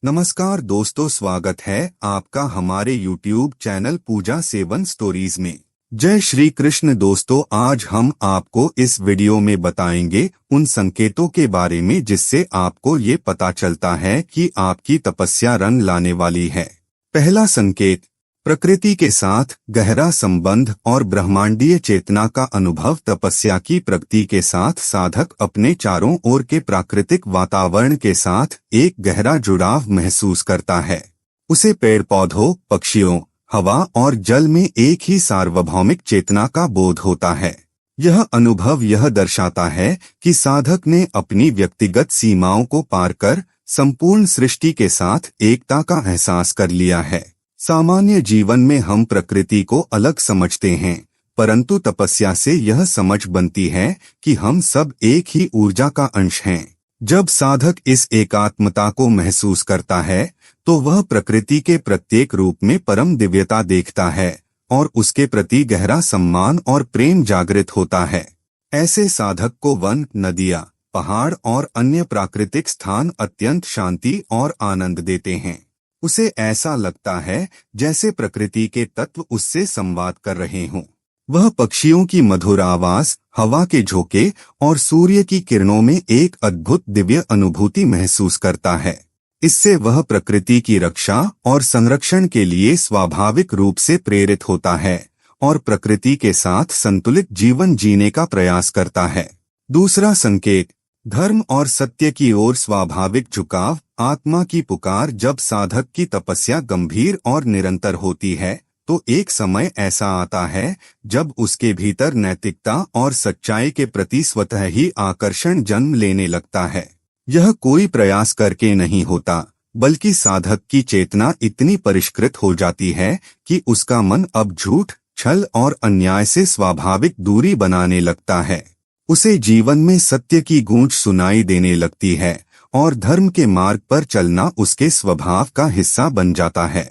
नमस्कार दोस्तों, स्वागत है आपका हमारे YouTube चैनल पूजा सेवन स्टोरीज में। जय श्री कृष्ण दोस्तों, आज हम आपको इस वीडियो में बताएंगे उन संकेतों के बारे में जिससे आपको ये पता चलता है कि आपकी तपस्या रंग लाने वाली है। पहला संकेत, प्रकृति के साथ गहरा संबंध और ब्रह्मांडीय चेतना का अनुभव। तपस्या की प्रगति के साथ साधक अपने चारों ओर के प्राकृतिक वातावरण के साथ एक गहरा जुड़ाव महसूस करता है। उसे पेड़ पौधों, पक्षियों, हवा और जल में एक ही सार्वभौमिक चेतना का बोध होता है। यह अनुभव यह दर्शाता है कि साधक ने अपनी व्यक्तिगत सीमाओं को पार कर संपूर्ण सृष्टि के साथ एकता का एहसास कर लिया है। सामान्य जीवन में हम प्रकृति को अलग समझते हैं, परंतु तपस्या से यह समझ बनती है कि हम सब एक ही ऊर्जा का अंश हैं। जब साधक इस एकात्मता को महसूस करता है, तो वह प्रकृति के प्रत्येक रूप में परम दिव्यता देखता है और उसके प्रति गहरा सम्मान और प्रेम जागृत होता है। ऐसे साधक को वन, नदियाँ, पहाड़ और अन्य प्राकृतिक स्थान अत्यंत शांति और आनंद देते हैं। उसे ऐसा लगता है जैसे प्रकृति के तत्व उससे संवाद कर रहे हों। वह पक्षियों की मधुर आवाज, हवा के झोंके और सूर्य की किरणों में एक अद्भुत दिव्य अनुभूति महसूस करता है। इससे वह प्रकृति की रक्षा और संरक्षण के लिए स्वाभाविक रूप से प्रेरित होता है और प्रकृति के साथ संतुलित जीवन जीने का प्रयास करता है। दूसरा संकेत, धर्म और सत्य की ओर स्वाभाविक झुकाव। आत्मा की पुकार। जब साधक की तपस्या गंभीर और निरंतर होती है, तो एक समय ऐसा आता है जब उसके भीतर नैतिकता और सच्चाई के प्रति स्वतः ही आकर्षण जन्म लेने लगता है। यह कोई प्रयास करके नहीं होता, बल्कि साधक की चेतना इतनी परिष्कृत हो जाती है कि उसका मन अब झूठ, छल और अन्याय से स्वाभाविक दूरी बनाने लगता है। उसे जीवन में सत्य की गूंज सुनाई देने लगती है और धर्म के मार्ग पर चलना उसके स्वभाव का हिस्सा बन जाता है।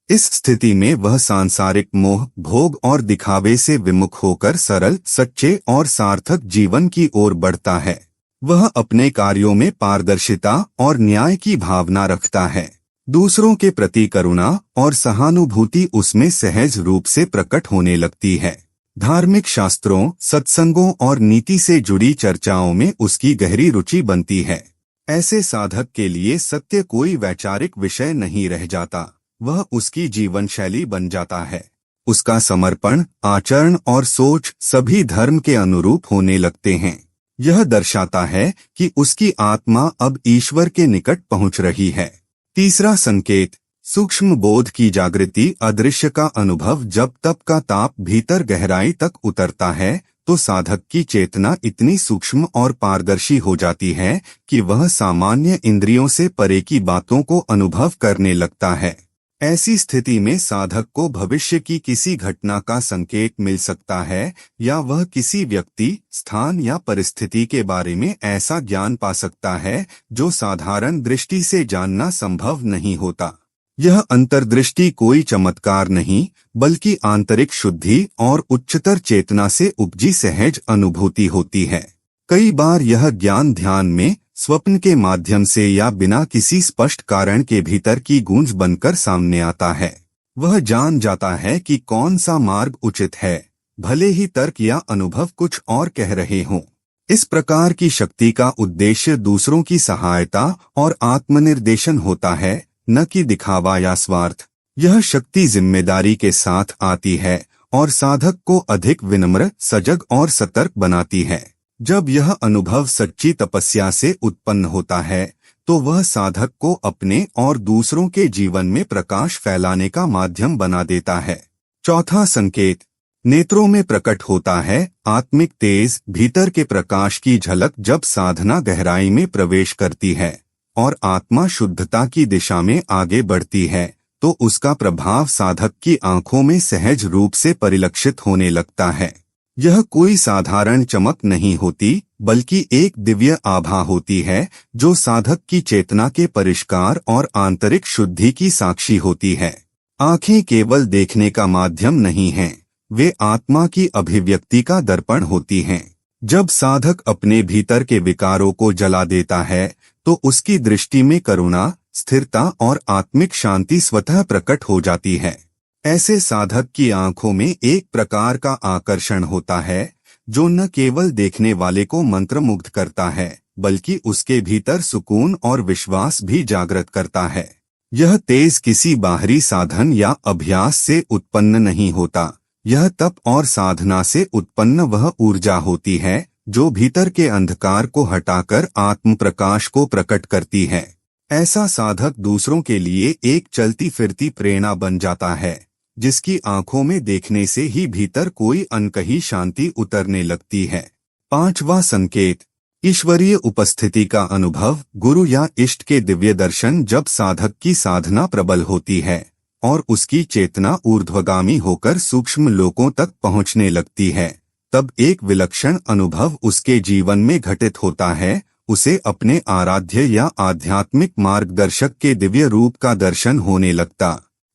इस स्थिति में वह सांसारिक मोह, भोग और दिखावे से विमुख होकर सरल, सच्चे और सार्थक जीवन की ओर बढ़ता है। वह अपने कार्यों में पारदर्शिता और न्याय की भावना रखता है। दूसरों के प्रति करुणा और सहानुभूति उसमें सहज रूप से प्रकट होने लगती है। धार्मिक शास्त्रों, सत्संगों और नीति से जुड़ी चर्चाओं में उसकी गहरी रुचि बनती है। ऐसे साधक के लिए सत्य कोई वैचारिक विषय नहीं रह जाता, वह उसकी जीवन शैली बन जाता है। उसका समर्पण, आचरण और सोच सभी धर्म के अनुरूप होने लगते हैं। यह दर्शाता है कि उसकी आत्मा अब ईश्वर के निकट पहुंच रही है। तीसरा संकेत, सूक्ष्म बोध की जागृति। अदृश्य का अनुभव। जब तप का ताप भीतर गहराई तक उतरता है, तो साधक की चेतना इतनी सूक्ष्म और पारदर्शी हो जाती है कि वह सामान्य इंद्रियों से परे की बातों को अनुभव करने लगता है। ऐसी स्थिति में साधक को भविष्य की किसी घटना का संकेत मिल सकता है, या वह किसी व्यक्ति, स्थान या परिस्थिति के बारे में ऐसा ज्ञान पा सकता है जो साधारण दृष्टि से जानना संभव नहीं होता। यह अंतर्दृष्टि कोई चमत्कार नहीं, बल्कि आंतरिक शुद्धि और उच्चतर चेतना से उपजी सहज अनुभूति होती है। कई बार यह ज्ञान ध्यान में, स्वप्न के माध्यम से या बिना किसी स्पष्ट कारण के भीतर की गूंज बनकर सामने आता है। वह जान जाता है कि कौन सा मार्ग उचित है, भले ही तर्क या अनुभव कुछ और कह रहे हों। इस प्रकार की शक्ति का उद्देश्य दूसरों की सहायता और आत्मनिर्देशन होता है, न कि दिखावा या स्वार्थ। यह शक्ति जिम्मेदारी के साथ आती है और साधक को अधिक विनम्र, सजग और सतर्क बनाती है। जब यह अनुभव सच्ची तपस्या से उत्पन्न होता है, तो वह साधक को अपने और दूसरों के जीवन में प्रकाश फैलाने का माध्यम बना देता है। चौथा संकेत, नेत्रों में प्रकट होता है। आत्मिक तेज, भीतर के प्रकाश की झलक। जब साधना गहराई में प्रवेश करती है और आत्मा शुद्धता की दिशा में आगे बढ़ती है, तो उसका प्रभाव साधक की आंखों में सहज रूप से परिलक्षित होने लगता है। यह कोई साधारण चमक नहीं होती, बल्कि एक दिव्य आभा होती है जो साधक की चेतना के परिष्कार और आंतरिक शुद्धि की साक्षी होती है। आंखें केवल देखने का माध्यम नहीं हैं, वे आत्मा की अभिव्यक्ति का दर्पण होती हैं। जब साधक अपने भीतर के विकारों को जला देता है, तो उसकी दृष्टि में करुणा, स्थिरता और आत्मिक शांति स्वतः प्रकट हो जाती है। ऐसे साधक की आंखों में एक प्रकार का आकर्षण होता है जो न केवल देखने वाले को मंत्रमुग्ध करता है बल्कि उसके भीतर सुकून और विश्वास भी जागृत करता है। यह तेज किसी बाहरी साधन या अभ्यास से उत्पन्न नहीं होता, यह तप और साधना से उत्पन्न वह ऊर्जा होती है जो भीतर के अंधकार को हटाकर आत्म प्रकाश को प्रकट करती है। ऐसा साधक दूसरों के लिए एक चलती फिरती प्रेरणा बन जाता है, जिसकी आंखों में देखने से ही भीतर कोई अनकही शांति उतरने लगती है। 5वां संकेत, ईश्वरीय उपस्थिति का अनुभव। गुरु या इष्ट के दिव्य दर्शन जब साधक की साधना प्रबल होती है और उसकी चेतना ऊर्ध्वगामी होकर सूक्ष्म लोकों तक पहुंचने लगती है, तब एक विलक्षण अनुभव उसके जीवन में घटित होता है। उसे अपने आराध्य या आध्यात्मिक मार्गदर्शक के दिव्य रूप का दर्शन होने लगता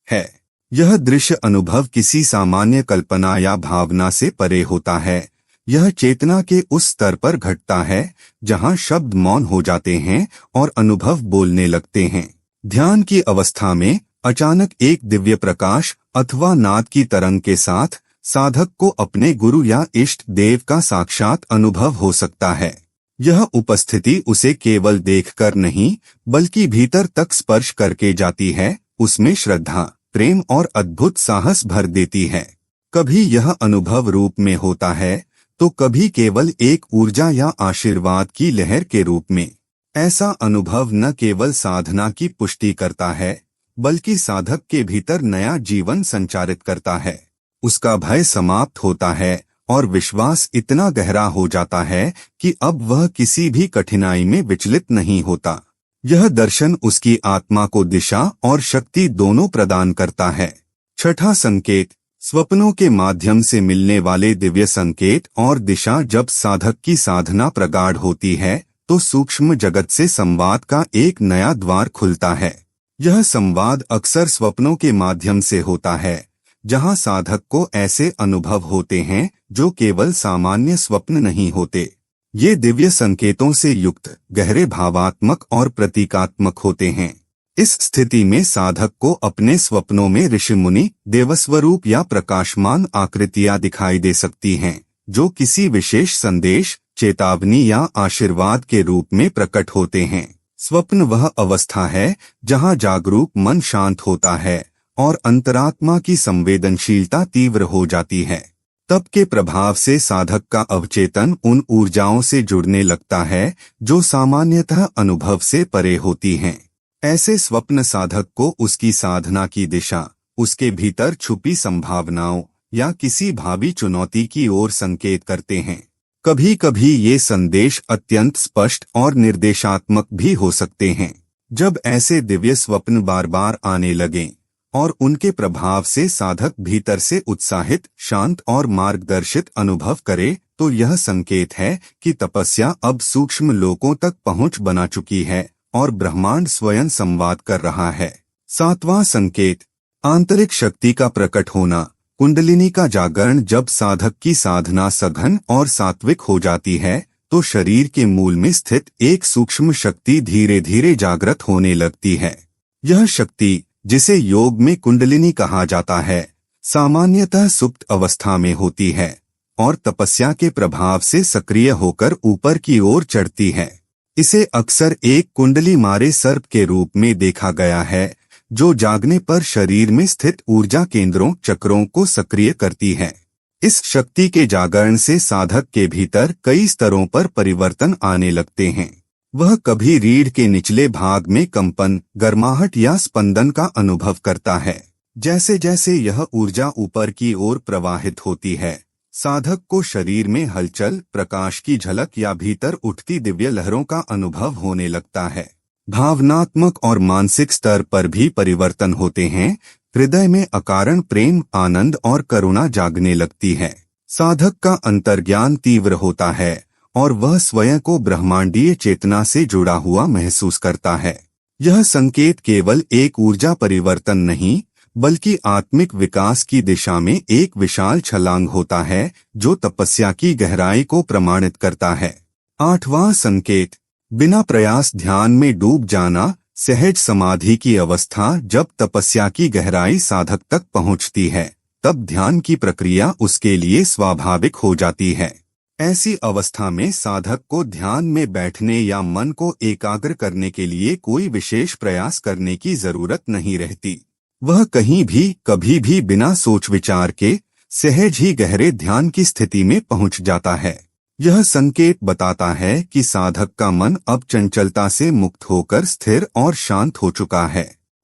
है। यह दृश्य अनुभव किसी सामान्य कल्पना या भावना से परे होता है। यह चेतना के उस स्तर पर घटता है जहां शब्द मौन हो जाते हैं और अनुभव बोलने लगते हैं। ध्यान की अवस्था में अचानक एक दिव्य प्रकाश अथवा नाद की तरंग के साथ साधक को अपने गुरु या इष्ट देव का साक्षात अनुभव हो सकता है। यह उपस्थिति उसे केवल देखकर नहीं बल्कि भीतर तक स्पर्श करके जाती है, उसमें श्रद्धा, प्रेम और अद्भुत साहस भर देती है। कभी यह अनुभव रूप में होता है तो कभी केवल एक ऊर्जा या आशीर्वाद की लहर के रूप में। ऐसा अनुभव न केवल साधना की पुष्टि करता है बल्कि साधक के भीतर नया जीवन संचारित करता है। उसका भय समाप्त होता है और विश्वास इतना गहरा हो जाता है कि अब वह किसी भी कठिनाई में विचलित नहीं होता। यह दर्शन उसकी आत्मा को दिशा और शक्ति दोनों प्रदान करता है। 6वां संकेत, स्वप्नों के माध्यम से मिलने वाले दिव्य संकेत और दिशा। जब साधक की साधना प्रगाढ़ होती है तो सूक्ष्म जगत से संवाद का एक नया द्वार खुलता है। यह संवाद अक्सर स्वप्नों के माध्यम से होता है, जहां साधक को ऐसे अनुभव होते हैं जो केवल सामान्य स्वप्न नहीं होते। ये दिव्य संकेतों से युक्त, गहरे भावात्मक और प्रतीकात्मक होते हैं। इस स्थिति में साधक को अपने स्वप्नों में ऋषि मुनि, देवस्वरूप या प्रकाशमान आकृतियां दिखाई दे सकती हैं, जो किसी विशेष संदेश, चेतावनी या आशीर्वाद के रूप में प्रकट होते हैं। स्वप्न वह अवस्था है जहां जागरूक मन शांत होता है और अंतरात्मा की संवेदनशीलता तीव्र हो जाती है। तप के प्रभाव से साधक का अवचेतन उन ऊर्जाओं से जुड़ने लगता है जो सामान्यतः अनुभव से परे होती हैं। ऐसे स्वप्न साधक को उसकी साधना की दिशा, उसके भीतर छुपी संभावनाओं या किसी भावी चुनौती की ओर संकेत करते हैं। कभी कभी ये संदेश अत्यंत स्पष्ट और निर्देशात्मक भी हो सकते हैं। जब ऐसे दिव्य स्वप्न बार बार आने लगें और उनके प्रभाव से साधक भीतर से उत्साहित, शांत और मार्गदर्शित अनुभव करे, तो यह संकेत है कि तपस्या अब सूक्ष्म लोकों तक पहुंच बना चुकी है और ब्रह्मांड स्वयं संवाद कर रहा है। 7वां संकेत, आंतरिक शक्ति का प्रकट होना। कुंडलिनी का जागरण। जब साधक की साधना सघन और सात्विक हो जाती है तो शरीर के मूल में स्थित एक सूक्ष्म शक्ति धीरे धीरे जागृत होने लगती है। यह शक्ति, जिसे योग में कुंडलिनी कहा जाता है, सामान्यतः सुप्त अवस्था में होती है और तपस्या के प्रभाव से सक्रिय होकर ऊपर की ओर चढ़ती है। इसे अक्सर एक कुंडली मारे सर्प के रूप में देखा गया है, जो जागने पर शरीर में स्थित ऊर्जा केंद्रों, चक्रों को सक्रिय करती है। इस शक्ति के जागरण से साधक के भीतर कई स्तरों पर परिवर्तन आने लगते हैं। वह कभी रीढ़ के निचले भाग में कंपन, गर्माहट या स्पंदन का अनुभव करता है। जैसे जैसे यह ऊर्जा ऊपर की ओर प्रवाहित होती है, साधक को शरीर में हलचल, प्रकाश की झलक या भीतर उठती दिव्य लहरों का अनुभव होने लगता है। भावनात्मक और मानसिक स्तर पर भी परिवर्तन होते हैं। हृदय में अकारण प्रेम, आनंद और करुणा जागने लगती है। साधक का अंतर्ज्ञान तीव्र होता है और वह स्वयं को ब्रह्मांडीय चेतना से जुड़ा हुआ महसूस करता है। यह संकेत केवल एक ऊर्जा परिवर्तन नहीं, बल्कि आत्मिक विकास की दिशा में एक विशाल छलांग होता है, जो तपस्या की गहराई को प्रमाणित करता है। 8वां संकेत, बिना प्रयास ध्यान में डूब जाना। सहज समाधि की अवस्था जब तपस्या की गहराई साधक तक पहुंचती है, तब ध्यान की प्रक्रिया उसके लिए स्वाभाविक हो जाती है। ऐसी अवस्था में साधक को ध्यान में बैठने या मन को एकाग्र करने के लिए कोई विशेष प्रयास करने की जरूरत नहीं रहती। वह कहीं भी कभी भी बिना सोच विचार के सहज ही गहरे ध्यान की स्थिति में पहुंच जाता है। यह संकेत बताता है कि साधक का मन अब चंचलता से मुक्त होकर स्थिर और शांत हो चुका है।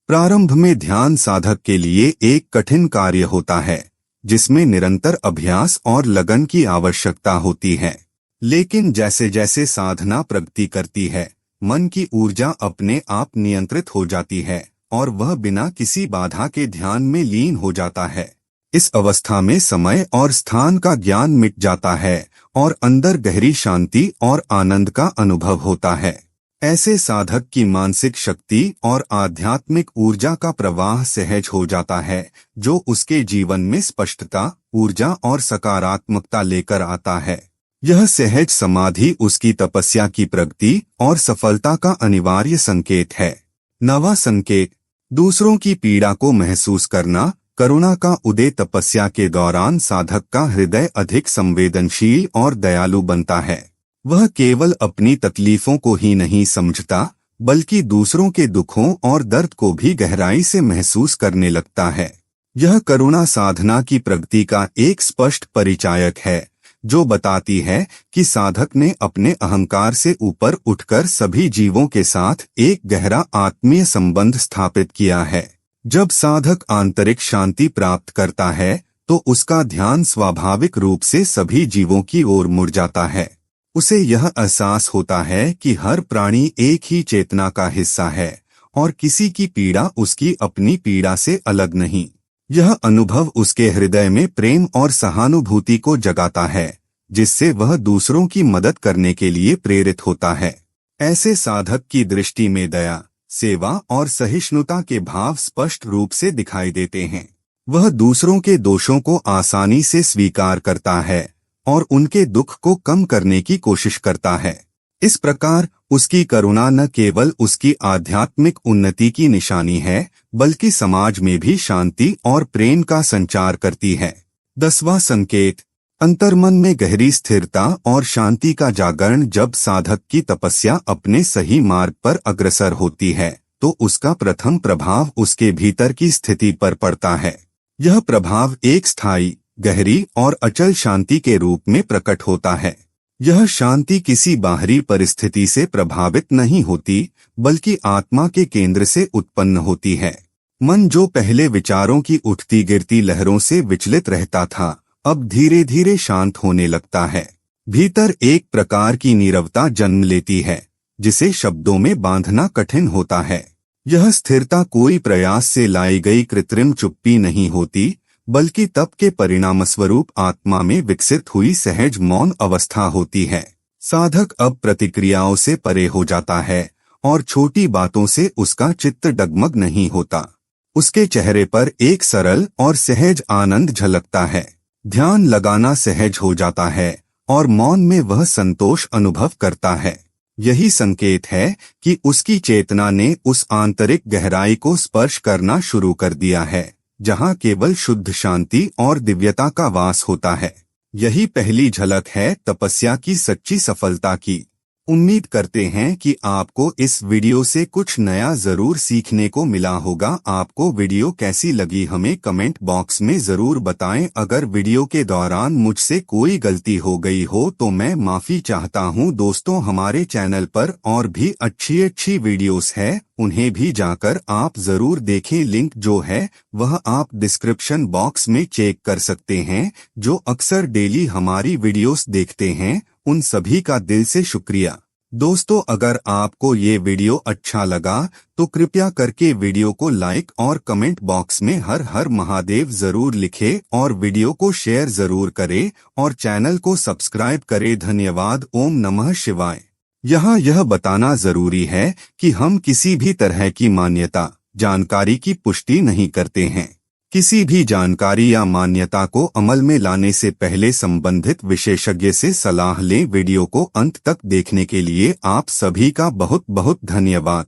प्रारंभ में ध्यान साधक के लिए एक कठिन कार्य होता है, जिसमें निरंतर अभ्यास और लगन की आवश्यकता होती है। लेकिन जैसे जैसे साधना प्रगति करती है, मन की ऊर्जा अपने आप नियंत्रित हो जाती है और वह बिना किसी बाधा के ध्यान में लीन हो जाता है। इस अवस्था में समय और स्थान का ज्ञान मिट जाता है और अंदर गहरी शांति और आनंद का अनुभव होता है। ऐसे साधक की मानसिक शक्ति और आध्यात्मिक ऊर्जा का प्रवाह सहज हो जाता है, जो उसके जीवन में स्पष्टता, ऊर्जा और सकारात्मकता लेकर आता है। यह सहज समाधि उसकी तपस्या की प्रगति और सफलता का अनिवार्य संकेत है। नवा संकेत, दूसरों की पीड़ा को महसूस करना। करुणा का उदय तपस्या के दौरान साधक का हृदय अधिक संवेदनशील और दयालु बनता है। वह केवल अपनी तकलीफों को ही नहीं समझता, बल्कि दूसरों के दुखों और दर्द को भी गहराई से महसूस करने लगता है। यह करुणा साधना की प्रगति का एक स्पष्ट परिचायक है, जो बताती है कि साधक ने अपने अहंकार से ऊपर उठकर सभी जीवों के साथ एक गहरा आत्मीय संबंध स्थापित किया है। जब साधक आंतरिक शांति प्राप्त करता है, तो उसका ध्यान स्वाभाविक रूप से सभी जीवों की ओर मुड़ जाता है। उसे यह एहसास होता है कि हर प्राणी एक ही चेतना का हिस्सा है और किसी की पीड़ा उसकी अपनी पीड़ा से अलग नहीं। यह अनुभव उसके हृदय में प्रेम और सहानुभूति को जगाता है, जिससे वह दूसरों की मदद करने के लिए प्रेरित होता है। ऐसे साधक की दृष्टि में दया, सेवा और सहिष्णुता के भाव स्पष्ट रूप से दिखाई देते हैं। वह दूसरों के दोषों को आसानी से स्वीकार करता है और उनके दुख को कम करने की कोशिश करता है। इस प्रकार उसकी करुणा न केवल उसकी आध्यात्मिक उन्नति की निशानी है, बल्कि समाज में भी शांति और प्रेम का संचार करती है। 10वां संकेत, अंतर्मन में गहरी स्थिरता और शांति का जागरण। जब साधक की तपस्या अपने सही मार्ग पर अग्रसर होती है, तो उसका प्रथम प्रभाव उसके भीतर की स्थिति पर पड़ता है। यह प्रभाव एक स्थायी, गहरी और अचल शांति के रूप में प्रकट होता है। यह शांति किसी बाहरी परिस्थिति से प्रभावित नहीं होती, बल्कि आत्मा के केंद्र से उत्पन्न होती है। मन जो पहले विचारों की उठती गिरती लहरों से विचलित रहता था, अब धीरे धीरे शांत होने लगता है। भीतर एक प्रकार की नीरवता जन्म लेती है, जिसे शब्दों में बांधना कठिन होता है। यह स्थिरता कोई प्रयास से लाई गई कृत्रिम चुप्पी नहीं होती, बल्कि तप के परिणामस्वरूप आत्मा में विकसित हुई सहज मौन अवस्था होती है। साधक अब प्रतिक्रियाओं से परे हो जाता है और छोटी बातों से उसका चित्त डगमग नहीं होता। उसके चेहरे पर एक सरल और सहज आनंद झलकता है। ध्यान लगाना सहज हो जाता है और मौन में वह संतोष अनुभव करता है। यही संकेत है कि उसकी चेतना ने उस आंतरिक गहराई को स्पर्श करना शुरू कर दिया है, जहाँ केवल शुद्ध शांति और दिव्यता का वास होता है। यही पहली झलक है तपस्या की सच्ची सफलता की। उम्मीद करते हैं कि आपको इस वीडियो से कुछ नया जरूर सीखने को मिला होगा। आपको वीडियो कैसी लगी हमें कमेंट बॉक्स में जरूर बताएं। अगर वीडियो के दौरान मुझसे कोई गलती हो गई हो तो मैं माफी चाहता हूं। दोस्तों, हमारे चैनल पर और भी अच्छी वीडियोस है, उन्हें भी जाकर आप जरूर देखें। लिंक जो है वह आप डिस्क्रिप्शन बॉक्स में चेक कर सकते हैं। जो अक्सर डेली हमारी वीडियोस देखते हैं, उन सभी का दिल से शुक्रिया। दोस्तों, अगर आपको ये वीडियो अच्छा लगा तो कृपया करके वीडियो को लाइक और कमेंट बॉक्स में हर हर महादेव जरूर लिखें और वीडियो को शेयर जरूर करें और चैनल को सब्सक्राइब करें। धन्यवाद। ओम नमः शिवाय। यहाँ यह बताना जरूरी है कि हम किसी भी तरह की मान्यता, जानकारी की पुष्टि नहीं करते हैं। किसी भी जानकारी या मान्यता को अमल में लाने से पहले संबंधित विशेषज्ञ से सलाह लें। वीडियो को अंत तक देखने के लिए आप सभी का बहुत बहुत धन्यवाद।